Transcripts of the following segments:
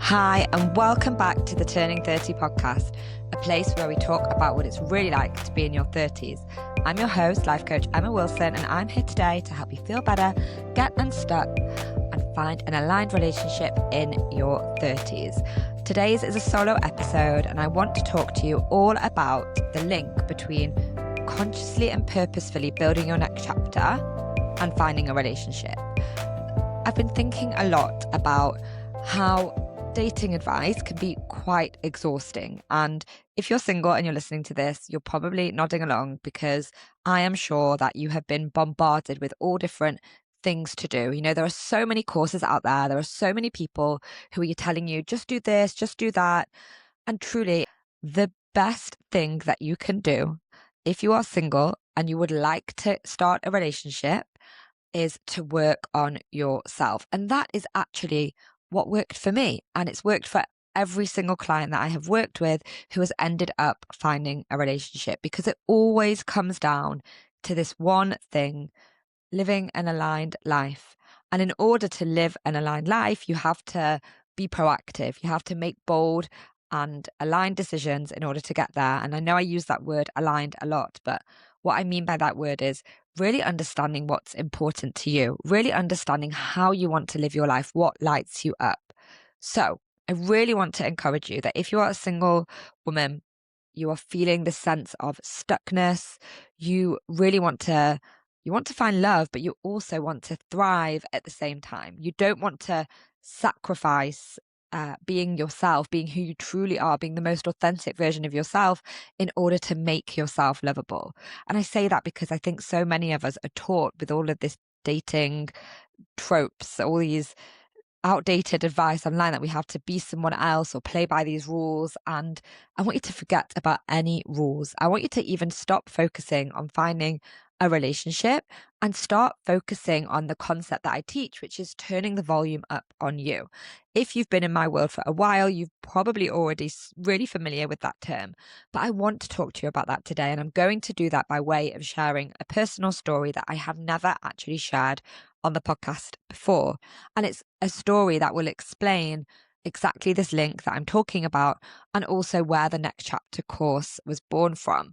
Hi, and welcome back to the Turning 30 podcast, a place where we talk about what it's really like to be in your 30s. I'm your host, life coach Emma Wilson, and I'm here today to help you feel better, get unstuck, and find an aligned relationship in your 30s. Today's is a solo episode, and I want to talk to you all about the link between consciously and purposefully building your next chapter and finding a relationship. I've been thinking a lot about how dating advice can be quite exhausting. And if you're single and you're listening to this, you're probably nodding along because I am sure that you have been bombarded with all different things to do. You know, there are so many courses out there. There are so many people who are telling you, just do this, just do that. And truly, the best thing that you can do if you are single and you would like to start a relationship is to work on yourself. And that is actually what worked for me. And it's worked for every single client that I have worked with who has ended up finding a relationship, because it always comes down to this one thing: living an aligned life. And in order to live an aligned life, you have to be proactive. You have to make bold and aligned decisions in order to get there. And I know I use that word aligned a lot, but what I mean by that word is really understanding what's important to you, really understanding how you want to live your life, what lights you up. So I really want to encourage you that if you are a single woman, you are feeling the sense of stuckness, you really want to find love, but you also want to thrive at the same time. You don't want to sacrifice being yourself, being who you truly are, being the most authentic version of yourself in order to make yourself lovable. And I say that because I think so many of us are taught with all of this dating tropes, all these outdated advice online, that we have to be someone else or play by these rules. And I want you to forget about any rules. I want you to even stop focusing on finding a relationship and start focusing on the concept that I teach, which is turning the volume up on you. If you've been in my world for a while, you've probably already really familiar with that term, but I want to talk to you about that today. And I'm going to do that by way of sharing a personal story that I have never actually shared on the podcast before. And it's a story that will explain exactly this link that I'm talking about, and also where the Next Chapter course was born from.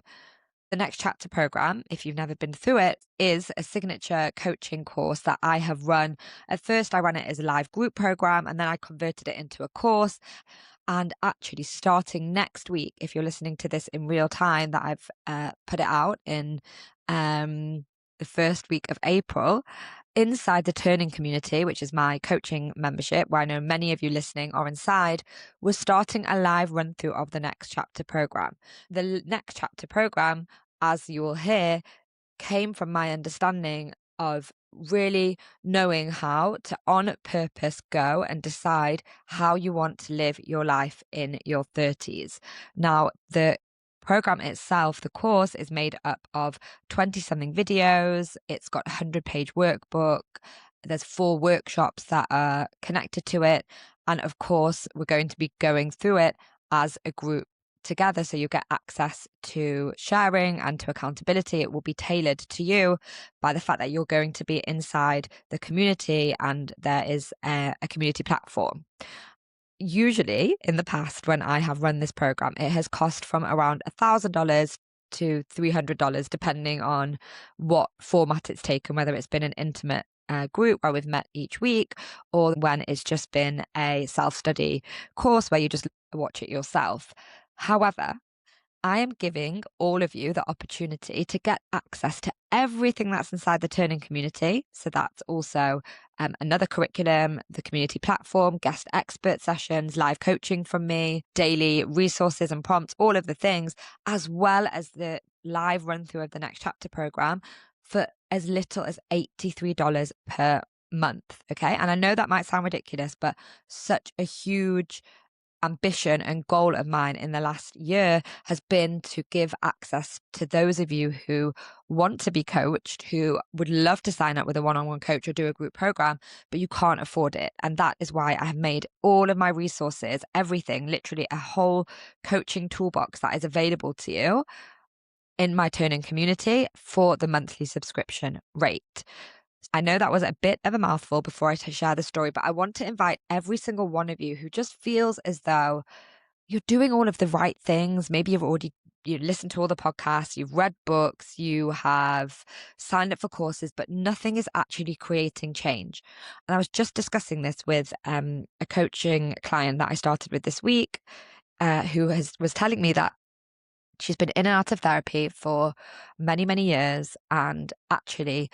The Next Chapter program, if you've never been through it, is a signature coaching course that I have run. At first, I ran it as a live group program, and then I converted it into a course. And actually, starting next week, if you're listening to this in real time, that I've put it out in the first week of April, inside the Turning community, which is my coaching membership, where I know many of you listening are inside, we're starting a live run through of the Next Chapter program. The Next Chapter program, as you will hear, came from my understanding of really knowing how to on purpose go and decide how you want to live your life in your 30s. Now, the program itself, the course, is made up of 20 something videos. It's got a 100-page workbook. There's 4 workshops that are connected to it. And of course, we're going to be going through it as a group together, so you get access to sharing and to accountability. It will be tailored to you by the fact that you're going to be inside the community, and there is a community platform. Usually in the past, when I have run this program, it has cost from around $1,000 to $300, depending on what format it's taken, whether it's been an intimate group where we've met each week, or when it's just been a self-study course where you just watch it yourself. However, I am giving all of you the opportunity to get access to everything that's inside the Turning community. So that's also another curriculum, the community platform, guest expert sessions, live coaching from me, daily resources and prompts, all of the things, as well as the live run through of the Next Chapter program for as little as $83 per month. Okay. And I know that might sound ridiculous, but such a huge ambition and goal of mine in the last year has been to give access to those of you who want to be coached, who would love to sign up with a one-on-one coach or do a group program, but you can't afford it. And that is why I have made all of my resources, everything, literally a whole coaching toolbox that is available to you in my Turning community for the monthly subscription rate. I know that was a bit of a mouthful before I share the story, but I want to invite every single one of you who just feels as though you're doing all of the right things. Maybe you listened to all the podcasts, you've read books, you have signed up for courses, but nothing is actually creating change. And I was just discussing this with a coaching client that I started with this week, who was telling me that she's been in and out of therapy for many, many years, and actually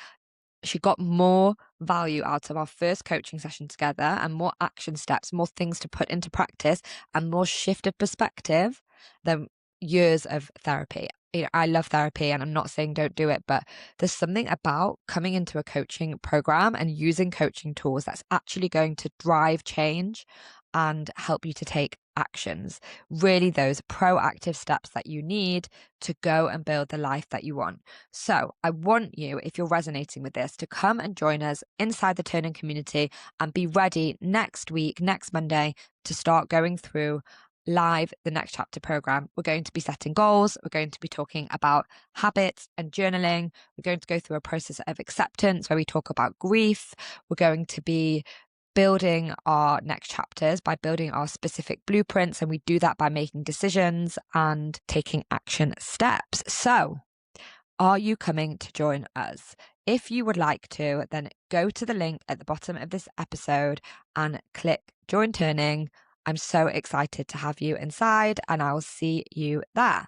she got more value out of our first coaching session together and more action steps, more things to put into practice, and more shift of perspective than years of therapy. I love therapy and I'm not saying don't do it, but there's something about coming into a coaching program and using coaching tools that's actually going to drive change and help you to take actions, really those proactive steps that you need to go and build the life that you want. So I want you, if you're resonating with this, to come and join us inside the Turning community and be ready next week, next Monday, to start going through live the next chapter program. We're going to be setting goals. We're going to be talking about habits and journaling. We're going to go through a process of acceptance where we talk about grief. We're going to be building our next chapters by building our specific blueprints, and we do that by making decisions and taking action steps. So are you coming to join us? If you would like to, then go to the link at the bottom of this episode and click join Turning. I'm so excited to have you inside, and I will see you there.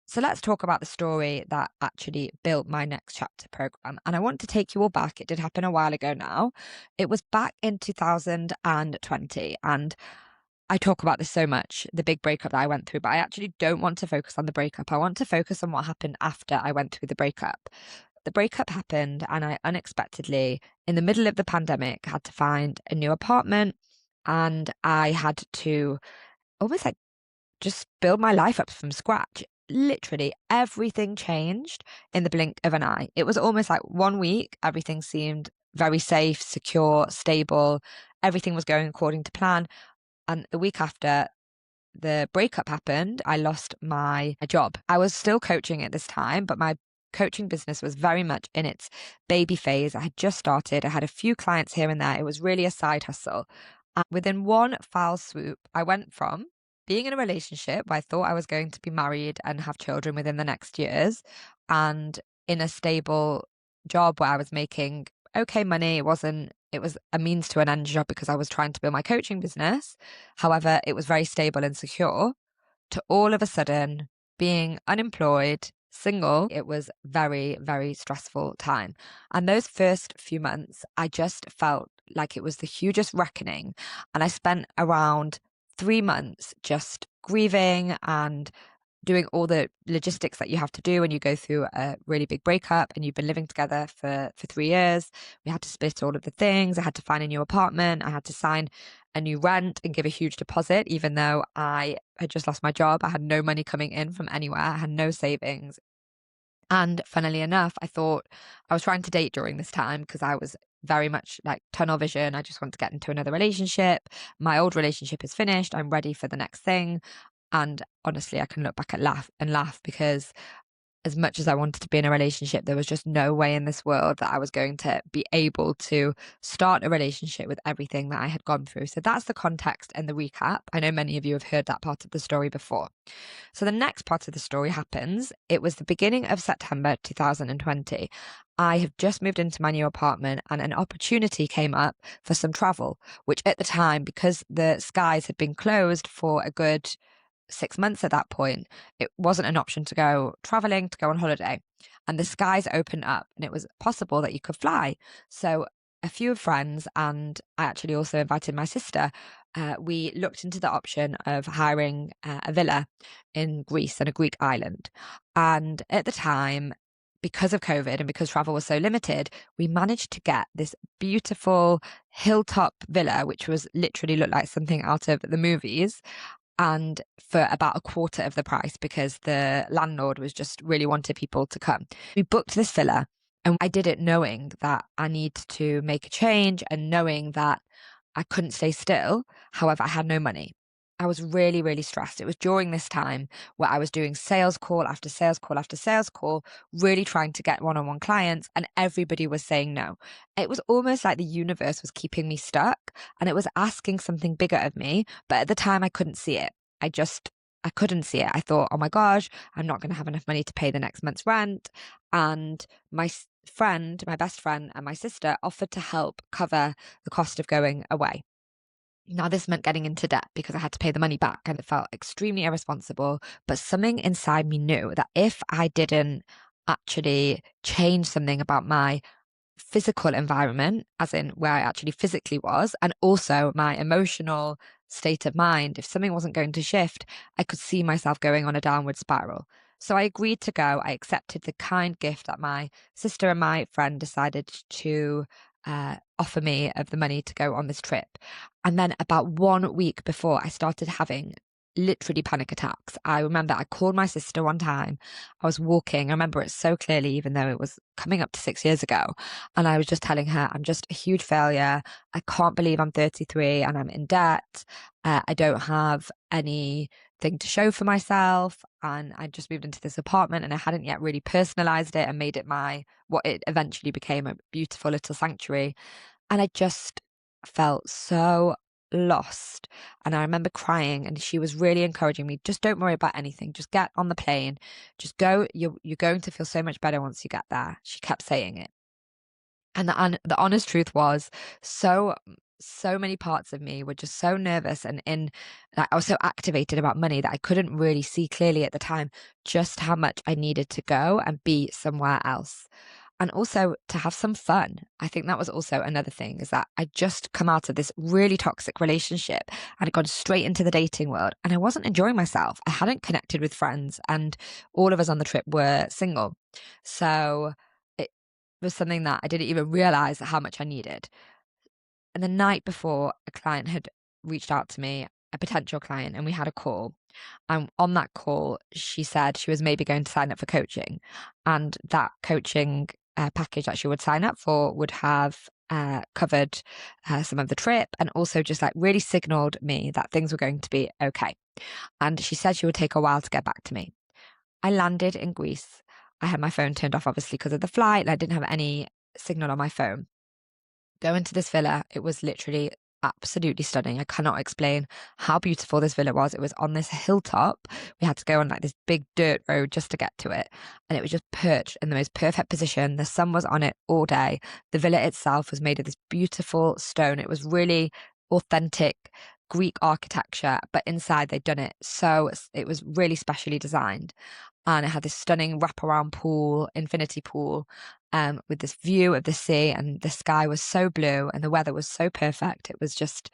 So let's talk about the story that actually built my next chapter program. And I want to take you all back. It did happen a while ago now. It was back in 2020. And I talk about this so much, the big breakup that I went through, but I actually don't want to focus on the breakup. I want to focus on what happened after I went through the breakup. The breakup happened and I unexpectedly, in the middle of the pandemic, had to find a new apartment, and I had to almost like just build my life up from scratch. Literally everything changed in the blink of an eye. It was almost like 1 week, everything seemed very safe, secure, stable. Everything was going according to plan. And the week after the breakup happened, I lost my job. I was still coaching at this time, but my coaching business was very much in its baby phase. I had just started. I had a few clients here and there. It was really a side hustle. And within one foul swoop, I went from being in a relationship where I thought I was going to be married and have children within the next years, and in a stable job where I was making okay money. It was a means to an end job because I was trying to build my coaching business. However, it was very stable and secure, to all of a sudden being unemployed, single. It was very, very stressful time. And those first few months, I just felt like it was the hugest reckoning. And I spent around 3 months just grieving and doing all the logistics that you have to do when you go through a really big breakup and you've been living together for 3 years. We had to split all of the things. I had to find a new apartment. I had to sign a new rent and give a huge deposit, even though I had just lost my job. I had no money coming in from anywhere. I had no savings. And funnily enough, I thought I was trying to date during this time because I was very much like tunnel vision. I just want to get into another relationship. My old relationship is finished. I'm ready for the next thing. And honestly, I can look back and laugh because as much as I wanted to be in a relationship, there was just no way in this world that I was going to be able to start a relationship with everything that I had gone through. So that's the context and the recap. I know many of you have heard that part of the story before. So the next part of the story happens. It was the beginning of September 2020. I have just moved into my new apartment and an opportunity came up for some travel, which at the time, because the skies had been closed for a good 6 months at that point, it wasn't an option to go traveling, to go on holiday. And the skies opened up and it was possible that you could fly. So a few friends, and I actually also invited my sister, we looked into the option of hiring a villa in Greece, on a Greek island. And at the time, because of COVID and because travel was so limited, we managed to get this beautiful hilltop villa, which was literally looked like something out of the movies, and for about a quarter of the price because the landlord was just really wanted people to come. We booked this villa and I did it knowing that I need to make a change and knowing that I couldn't stay still. However, I had no money. I was really, really stressed. It was during this time where I was doing sales call after sales call after sales call, really trying to get one-on-one clients, and everybody was saying no. It was almost like the universe was keeping me stuck and it was asking something bigger of me. But at the time, I couldn't see it. I couldn't see it. I thought, oh my gosh, I'm not going to have enough money to pay the next month's rent. And my best friend, and my sister offered to help cover the cost of going away. Now, this meant getting into debt because I had to pay the money back and it felt extremely irresponsible. But something inside me knew that if I didn't actually change something about my physical environment, as in where I actually physically was, and also my emotional state of mind, if something wasn't going to shift, I could see myself going on a downward spiral. So I agreed to go. I accepted the kind gift that my sister and my friend decided to offer me of the money to go on this trip. And then about 1 week before, I started having literally panic attacks. I remember I called my sister one time. I was walking. I remember it so clearly, even though it was coming up to 6 years ago. And I was just telling her, I'm just a huge failure. I can't believe I'm 33 and I'm in debt. I don't have anything to show for myself. And I just moved into this apartment and I hadn't yet really personalized it and made it what it eventually became, a beautiful little sanctuary. And I just felt so lost. And I remember crying, and she was really encouraging me, just don't worry about anything, just get on the plane, just go, you're going to feel so much better once you get there. She kept saying it. And the honest truth was, so many parts of me were just so nervous and I was so activated about money that I couldn't really see clearly at the time just how much I needed to go and be somewhere else. And also to have some fun. I think that was also another thing, is that I just come out of this really toxic relationship and I'd gone straight into the dating world and I wasn't enjoying myself. I hadn't connected with friends and all of us on the trip were single. So it was something that I didn't even realize how much I needed. And the night before, a client had reached out to me, a potential client, and we had a call. And on that call, she said she was maybe going to sign up for coaching. And that coaching package that she would sign up for would have covered some of the trip and also just like really signaled me that things were going to be okay. And she said she would take a while to get back to me. I landed in Greece. I had my phone turned off, obviously, because of the flight, and I didn't have any signal on my phone. Go into this villa. It was literally absolutely stunning. I cannot explain how beautiful this villa was. It was on this hilltop. We had to go on like this big dirt road just to get to it. And it was just perched in the most perfect position. The sun was on it all day. The villa itself was made of this beautiful stone. It was really authentic Greek architecture, but inside they'd done it. So it was really specially designed. And it had this stunning wraparound pool, infinity pool, with this view of the sea, and the sky was so blue and the weather was so perfect. It was just,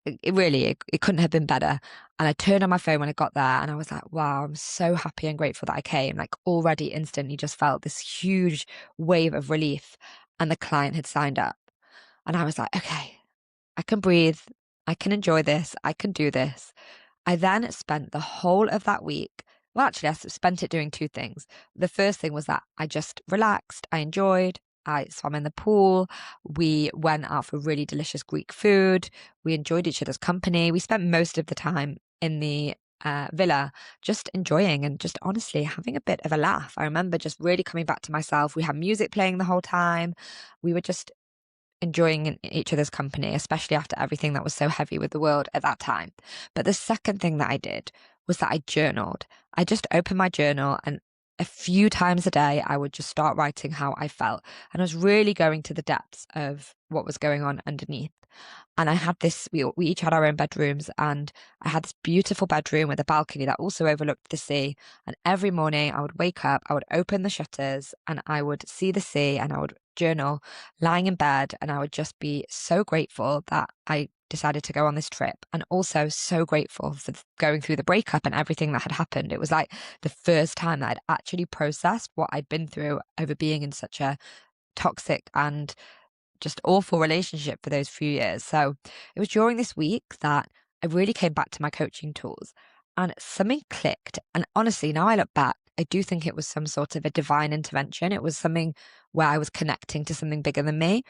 it couldn't have been better. And I turned on my phone when I got there and I was like, wow, I'm so happy and grateful that I came. Like already instantly just felt this huge wave of relief, and the client had signed up. And I was like, okay, I can breathe. I can enjoy this. I can do this. I then spent the whole of that week. Well, actually, I spent it doing two things. The first thing was that I just relaxed. I enjoyed. I swam in the pool. We went out for really delicious Greek food. We enjoyed each other's company. We spent most of the time in the villa just enjoying and just honestly having a bit of a laugh. I remember just really coming back to myself. We had music playing the whole time. We were just enjoying each other's company, especially after everything that was so heavy with the world at that time. But the second thing that I did was that I journaled. I just opened my journal, and a few times a day, I would just start writing how I felt. And I was really going to the depths of what was going on underneath. And I had this, we each had our own bedrooms, and I had this beautiful bedroom with a balcony that also overlooked the sea. And every morning I would wake up, I would open the shutters and I would see the sea, and I would journal lying in bed, and I would just be so grateful that I decided to go on this trip, and also so grateful for going through the breakup and everything that had happened. It was like the first time that I'd actually processed what I'd been through over being in such a toxic and just awful relationship for those few years. So it was during this week that I really came back to my coaching tools and something clicked. And honestly, now I look back, I do think it was some sort of a divine intervention. It was something where I was connecting to something bigger than me,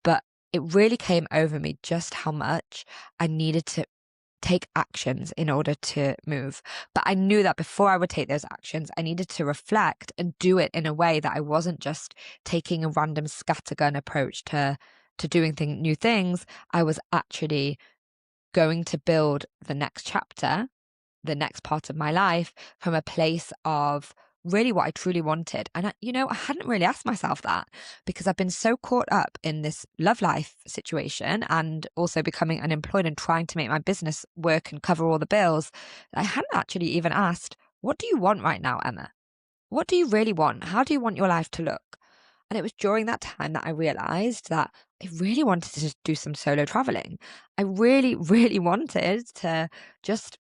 but it really came over me just how much I needed to take actions in order to move. But I knew that before I would take those actions, I needed to reflect and do it in a way that I wasn't just taking a random scattergun approach to doing new things. I was actually going to build the next chapter, the next part of my life, from a place of really what I truly wanted. And I hadn't really asked myself that, because I've been so caught up in this love life situation and also becoming unemployed and trying to make my business work and cover all the bills. I hadn't actually even asked, what do you want right now, Emma? What do you really want? How do you want your life to look? And it was during that time that I realized that I really wanted to do some solo traveling. I really, really wanted to just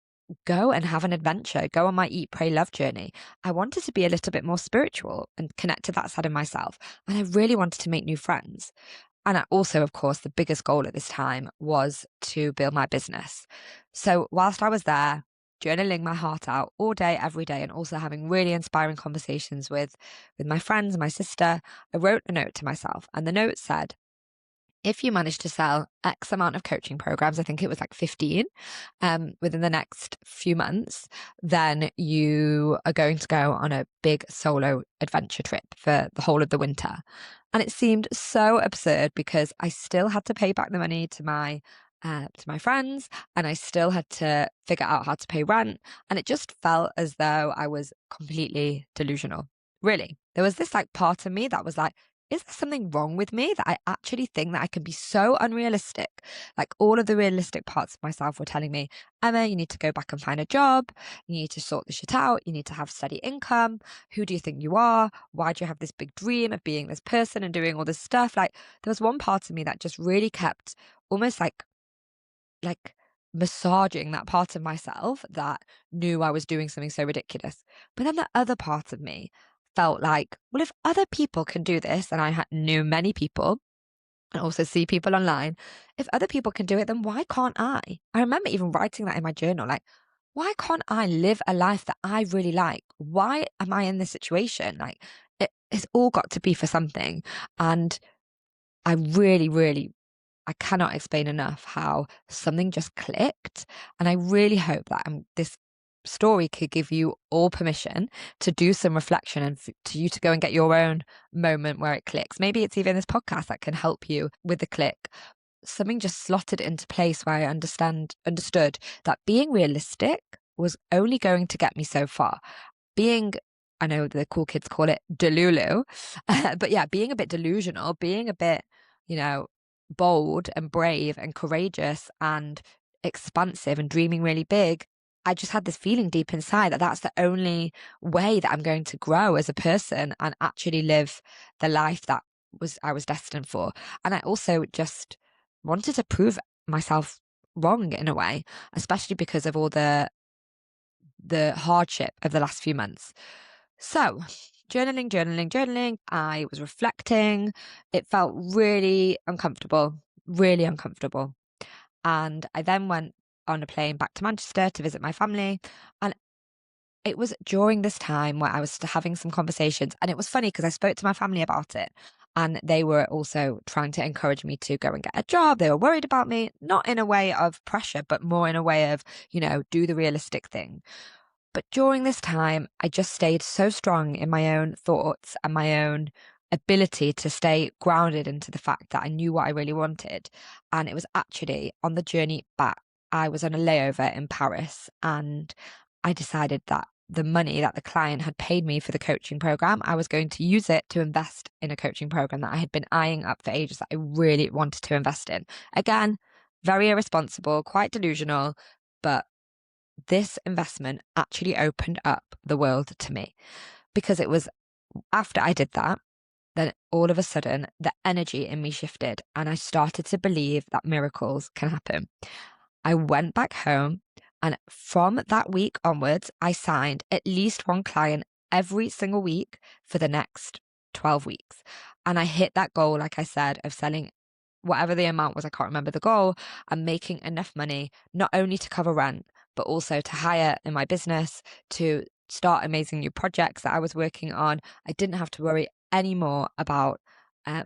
go and have an adventure, go on my eat, pray, love journey. I wanted to be a little bit more spiritual and connect to that side of myself. And I really wanted to make new friends. And I also, of course, the biggest goal at this time was to build my business. So whilst I was there, journaling my heart out all day, every day, and also having really inspiring conversations with my friends, my sister, I wrote a note to myself. And the note said, if you manage to sell X amount of coaching programs, I think it was like 15, within the next few months, then you are going to go on a big solo adventure trip for the whole of the winter. And it seemed so absurd because I still had to pay back the money to my friends, and I still had to figure out how to pay rent. And it just felt as though I was completely delusional. Really, there was this like part of me that was like, is there something wrong with me that I actually think that I can be so unrealistic? Like all of the realistic parts of myself were telling me, Emma, you need to go back and find a job. You need to sort this shit out. You need to have steady income. Who do you think you are? Why do you have this big dream of being this person and doing all this stuff? Like there was one part of me that just really kept almost like massaging that part of myself that knew I was doing something so ridiculous. But then the other part of me felt like, well, if other people can do this, and I knew many people and also see people online, if other people can do it, then why can't I? I remember even writing that in my journal, like, why can't I live a life that I really like? Why am I in this situation? Like, it's all got to be for something. And I really, really, I cannot explain enough how something just clicked. And I really hope that this story could give you all permission to do some reflection and to you to go and get your own moment where it clicks. Maybe it's even this podcast that can help you with the click. Something just slotted into place where I understood that being realistic was only going to get me so far. I know the cool kids call it delulu, but yeah, being a bit delusional, being a bit, bold and brave and courageous and expansive and dreaming really big, I just had this feeling deep inside that that's the only way that I'm going to grow as a person and actually live the life that I was destined for. And I also just wanted to prove myself wrong in a way, especially because of all the hardship of the last few months. So journaling. I was reflecting. It felt really uncomfortable. And I then went on a plane back to Manchester to visit my family. And it was during this time where I was having some conversations. And it was funny because I spoke to my family about it. And they were also trying to encourage me to go and get a job. They were worried about me, not in a way of pressure, but more in a way of, do the realistic thing. But during this time, I just stayed so strong in my own thoughts and my own ability to stay grounded into the fact that I knew what I really wanted. And it was actually on the journey back, I was on a layover in Paris, and I decided that the money that the client had paid me for the coaching program, I was going to use it to invest in a coaching program that I had been eyeing up for ages that I really wanted to invest in. Again, very irresponsible, quite delusional, but this investment actually opened up the world to me, because it was after I did that, then all of a sudden the energy in me shifted and I started to believe that miracles can happen. I went back home, and from that week onwards, I signed at least one client every single week for the next 12 weeks. And I hit that goal, like I said, of selling whatever the amount was, I can't remember the goal, and making enough money, not only to cover rent, but also to hire in my business, to start amazing new projects that I was working on. I didn't have to worry anymore about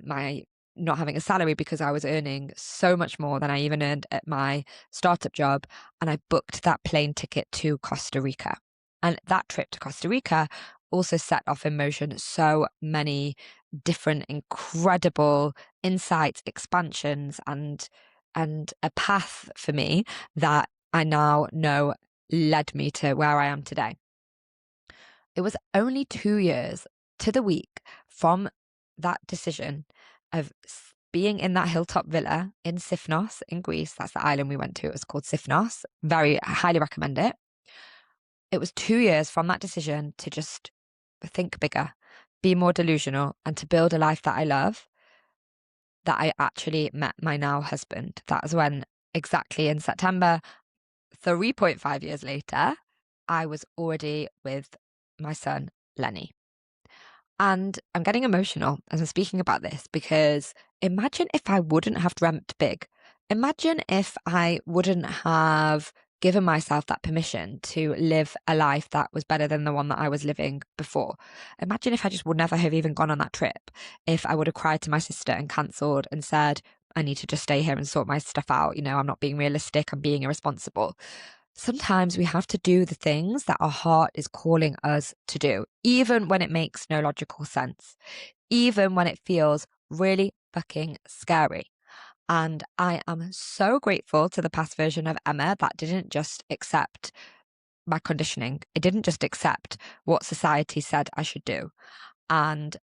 my not having a salary because I was earning so much more than I even earned at my startup job. And I booked that plane ticket to Costa Rica. And that trip to Costa Rica also set off in motion so many different incredible insights, expansions, and a path for me that I now know led me to where I am today. It was only 2 years to the week from that decision of being in that hilltop villa in Siphnos in Greece. That's the island we went to. It was called Siphnos. Very highly recommend it. It was 2 years from that decision to just think bigger, be more delusional, and to build a life that I love, that I actually met my now husband. That was when, exactly in September, 3.5 years later, I was already with my son, Lenny. And I'm getting emotional as I'm speaking about this because imagine if I wouldn't have dreamt big. Imagine if I wouldn't have given myself that permission to live a life that was better than the one that I was living before. Imagine if I just would never have even gone on that trip, if I would have cried to my sister and cancelled and said, I need to just stay here and sort my stuff out. I'm not being realistic, I'm being irresponsible. Sometimes we have to do the things that our heart is calling us to do, even when it makes no logical sense, even when it feels really fucking scary. And I am so grateful to the past version of Emma that didn't just accept my conditioning. It didn't just accept what society said I should do. And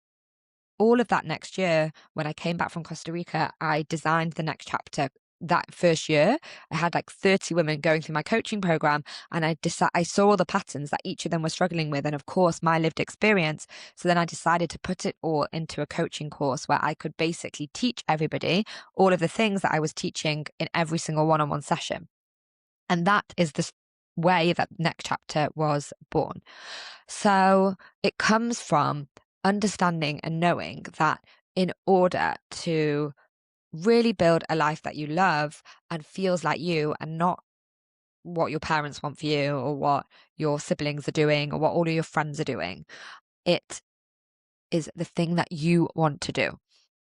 all of that next year, when I came back from Costa Rica, I designed the next chapter. That first year, I had like 30 women going through my coaching program, and I saw all the patterns that each of them were struggling with, and of course my lived experience. So then I decided to put it all into a coaching course where I could basically teach everybody all of the things that I was teaching in every single one-on-one session. And that is the way that next chapter was born. So it comes from understanding and knowing that in order to really build a life that you love and feels like you and not what your parents want for you or what your siblings are doing or what all of your friends are doing, it is the thing that you want to do.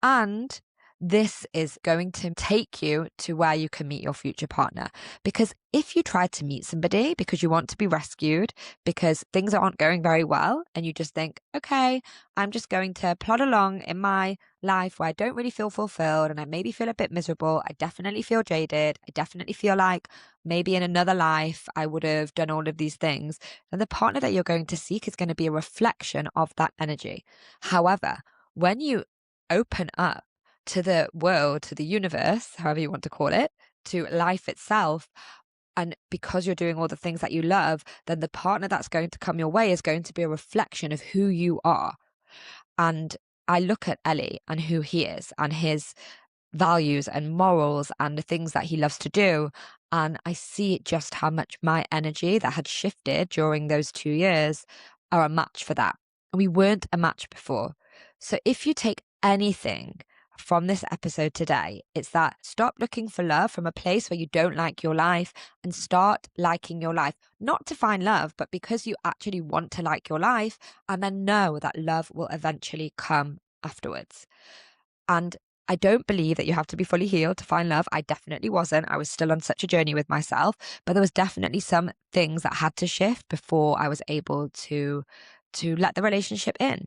And this is going to take you to where you can meet your future partner. Because if you try to meet somebody because you want to be rescued, because things aren't going very well, and you just think, okay, I'm just going to plod along in my life where I don't really feel fulfilled and I maybe feel a bit miserable. I definitely feel jaded. I definitely feel like maybe in another life I would have done all of these things. Then the partner that you're going to seek is going to be a reflection of that energy. However, when you open up to the world, to the universe, however you want to call it, to life itself, and because you're doing all the things that you love, then the partner that's going to come your way is going to be a reflection of who you are. And I look at Ellie and who he is and his values and morals and the things that he loves to do, and I see just how much my energy that had shifted during those 2 years are a match for that. We weren't a match before. So if you take anything from this episode today, it's that stop looking for love from a place where you don't like your life and start liking your life, not to find love, but because you actually want to like your life, and then know that love will eventually come afterwards. And I don't believe that you have to be fully healed to find love. I definitely wasn't. I was still on such a journey with myself, but there was definitely some things that had to shift before I was able to let the relationship in.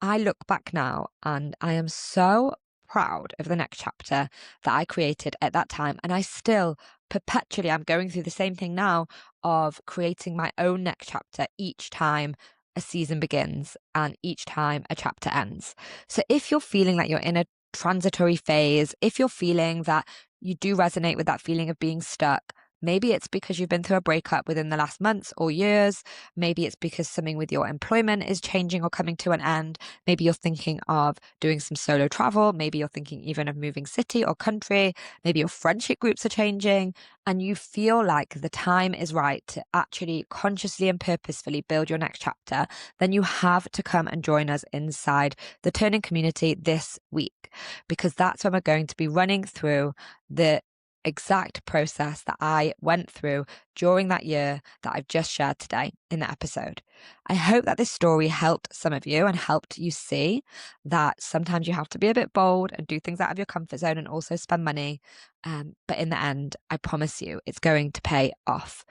I look back now and I am so proud of the next chapter that I created at that time. And I still perpetually, I'm going through the same thing now of creating my own next chapter each time a season begins and each time a chapter ends. So if you're feeling like you're in a transitory phase, if you're feeling that you do resonate with that feeling of being stuck, maybe it's because you've been through a breakup within the last months or years. Maybe it's because something with your employment is changing or coming to an end. Maybe you're thinking of doing some solo travel. Maybe you're thinking even of moving city or country. Maybe your friendship groups are changing and you feel like the time is right to actually consciously and purposefully build your next chapter. Then you have to come and join us inside the Turning community this week, because that's when we're going to be running through the exact process that I went through during that year that I've just shared today in the episode. I hope that this story helped some of you and helped you see that sometimes you have to be a bit bold and do things out of your comfort zone and also spend money. But in the end, I promise you, it's going to pay off.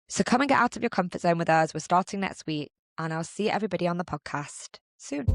So come and get out of your comfort zone with us. We're starting next week, and I'll see everybody on the podcast soon.